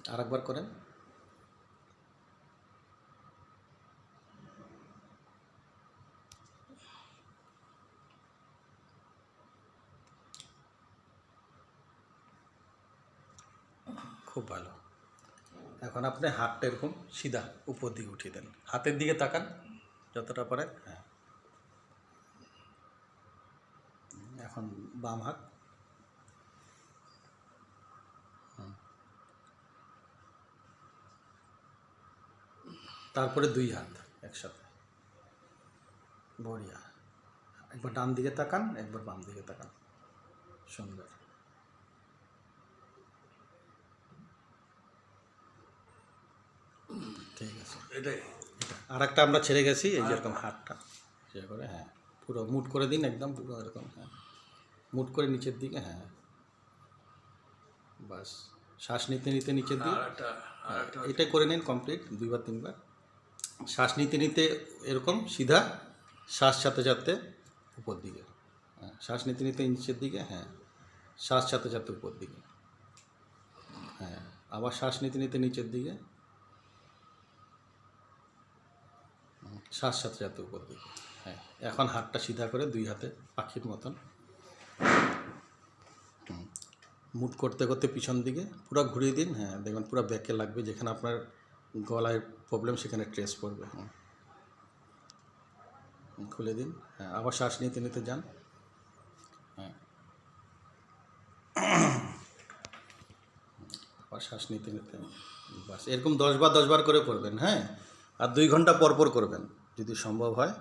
আরেকবার করেন। খুব ভালো। এখন আপনি হাতটা এরকম সিধা উপর দিকে উঠিয়ে দেন, হাতের দিকে তাকান যতটা পারেন। হ্যাঁ, এখন বাম হাত, তারপরে দুই হাত একসাথে। বঢ়িয়া। একবার ডান দিকে তাকান, একবার বাম দিকে তাকান। সুন্দর। ঠিক আছে, এটাই। আর একটা আমরা ছেড়ে গেছি, এই যেরকম হাতটা সে করে। হ্যাঁ, পুরো মুট করে দিন, একদম পুরো এরকম। হ্যাঁ, মুট করে নিচের দিকে। হ্যাঁ, বাস। শ্বাস নিতে নিতে নিচের দিকে। এটা করে নিন কমপ্লিট 2-3 বার। শ্বাস নিতে নিতে এরকম সিধা, শ্বাস সাথে সাথে উপর দিকে। হ্যাঁ, শ্বাস নিতে নিতে নিচের দিকে। হ্যাঁ, শ্বাস সাথে সাথে উপর দিকে। হ্যাঁ, আবার শ্বাস নিতে নিতে নিচের দিকে, শ্বাস সাথে সাথে উপর দিকে। হ্যাঁ, এখন হাতটা সিধা করে দুই হাতে পাখির মতন মুট করতে করতে পিছন দিকে পুরো ঘুরিয়ে দিন। হ্যাঁ, দেখবেন পুরো ব্যাকে লাগবে, যেখানে আপনার গলায় প্রবলেম সেখানে ট্রেস পড়বে। খুলে দিন। হ্যাঁ, আবার শ্বাস নিতে নিতে যান। হ্যাঁ, আবার শ্বাস নিতে নিতে। বাস, এরকম 10 বার 10 বার করে করবেন। হ্যাঁ, আর 2 ঘন্টা পর পর করবেন যদি সম্ভব হয়।